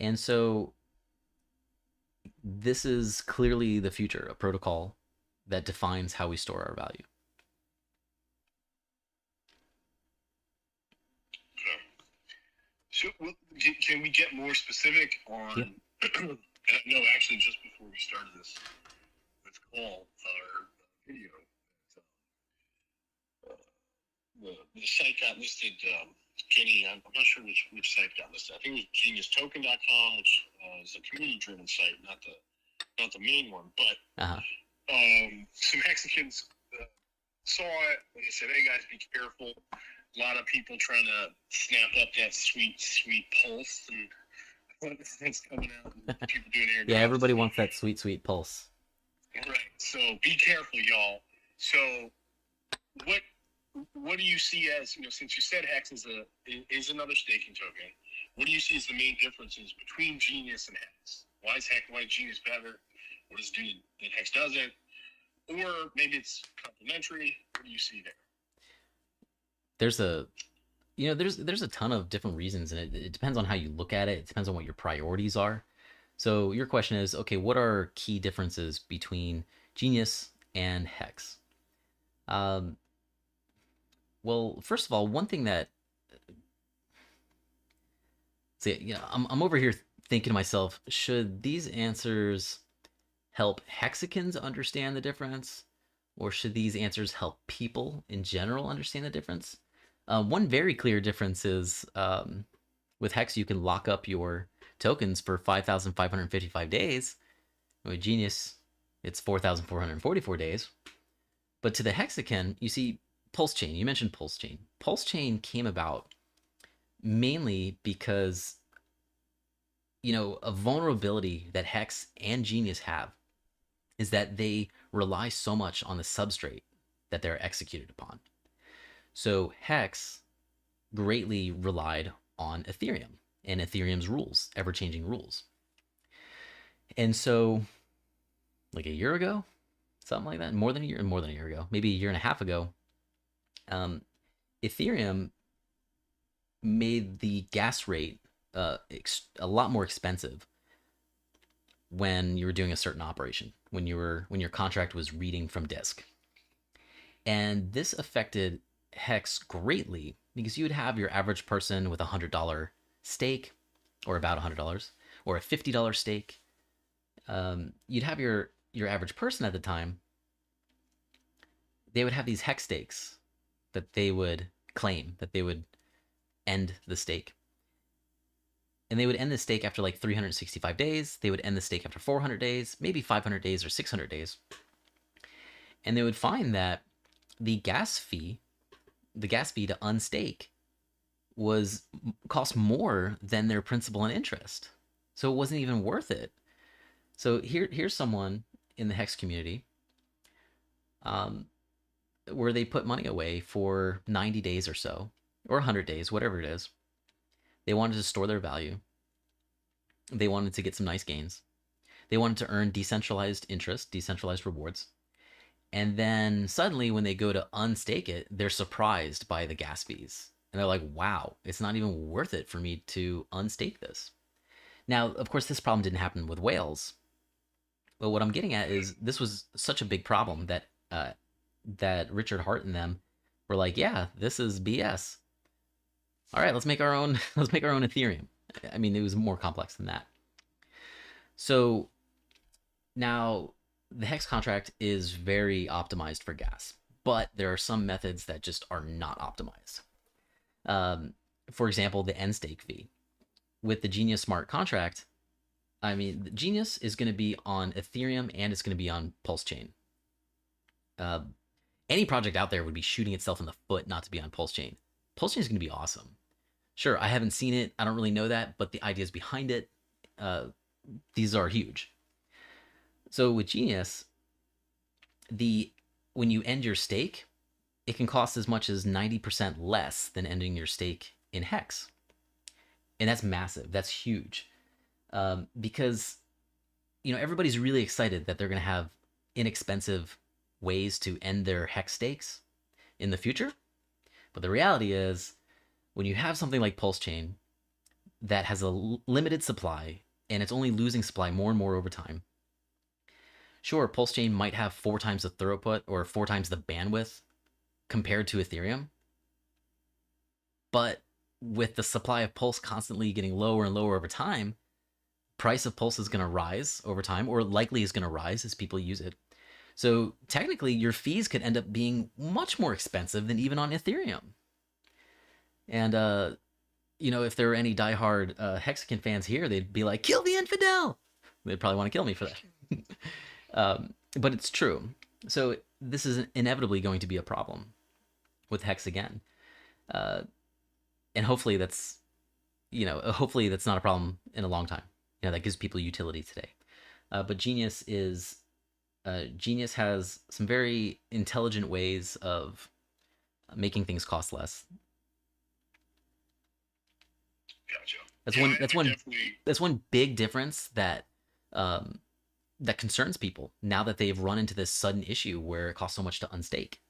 And so this is clearly the future, a protocol that defines how we store our value. So can we get more specific on, Yep. and I know actually just before we started this call or video, the site got listed, Jenny, I'm not sure which site got listed. I think it was geniustoken.com, which is a community-driven site, not the main one. But some Mexicans saw it and they said, "Hey guys, be careful." A lot of people trying to snap up that sweet pulse, and things coming out, and people doing airdrops. Yeah, everybody wants that sweet pulse. Right. So be careful, y'all. So what do you see as, since you said HEX is another staking token, what do you see as the main differences between Genius and HEX? Why is Genius better? What does it do that HEX doesn't? Or maybe it's complementary. What do you see there? There's a ton of different reasons, and it depends on how you look at it. It depends on what your priorities are. So your question is, okay, what are key differences between Genius and HEX? Well, first of all, one thing that, see, I'm over here thinking to myself, should these answers help Hexicans understand the difference, or should these answers help people in general understand the difference? One very clear difference is with HEX, you can lock up your tokens for 5,555 days. With Genius, it's 4,444 days. But to the Hexican, you see Pulse Chain. You mentioned Pulse Chain. Pulse Chain came about mainly because, a vulnerability that HEX and Genius have is that they rely so much on the substrate that they're executed upon. So HEX greatly relied on Ethereum and Ethereum's rules, ever-changing rules. And so, like a year ago, something like that, more than a year ago, maybe a year and a half ago, Ethereum made the gas rate a lot more expensive when you were doing a certain operation, when your contract was reading from disk. And this affected HEX greatly because you would have your average person with $100 stake, or about $100, or a $50 stake. You'd have your average person at the time. They would have these HEX stakes that they would claim, that they would end the stake. And they would end the stake after like 365 days. They would end the stake after 400 days, maybe 500 days or 600 days. And they would find that the gas fee to unstake cost more than their principal and interest. So it wasn't even worth it. So here's someone in the HEX community where they put money away for 90 days or so, or 100 days, whatever it is. They wanted to store their value. They wanted to get some nice gains. They wanted to earn decentralized interest, decentralized rewards. And then suddenly when they go to unstake it, they're surprised by the gas fees. And they're like, wow, it's not even worth it for me to unstake this. Now, of course, this problem didn't happen with whales. But what I'm getting at is this was such a big problem that Richard Hart and them were like, yeah, this is BS. All right, let's make our own Ethereum. I mean, it was more complex than that. So now the HEX contract is very optimized for gas, but there are some methods that just are not optimized. For example, the end stake fee. With the Genius smart contract, I mean, the Genius is going to be on Ethereum and it's going to be on Pulse Chain. Any project out there would be shooting itself in the foot not to be on Pulse Chain. Pulse Chain is going to be awesome. Sure, I haven't seen it. I don't really know that, but the ideas behind it, these are huge. So with Genius, when you end your stake, it can cost as much as 90% less than ending your stake in HEX. And that's massive. That's huge. Because, everybody's really excited that they're going to have inexpensive ways to end their HEX stakes in the future. But the reality is, when you have something like Pulse Chain, that has a limited supply, and it's only losing supply more and more over time. Sure, Pulse Chain might have 4 times the throughput or 4 times the bandwidth compared to Ethereum, but with the supply of Pulse constantly getting lower and lower over time, price of Pulse is going to rise over time, or likely is going to rise as people use it. So technically, your fees could end up being much more expensive than even on Ethereum. And if there were any diehard Hexagon fans here, they'd be like, "Kill the infidel!" They'd probably want to kill me for that. But it's true. So this is inevitably going to be a problem with Hex again. And hopefully that's not a problem in a long time. That gives people utility today. But Genius has some very intelligent ways of making things cost less. Gotcha. That's one big difference that that concerns people now that they've run into this sudden issue where it costs so much to unstake.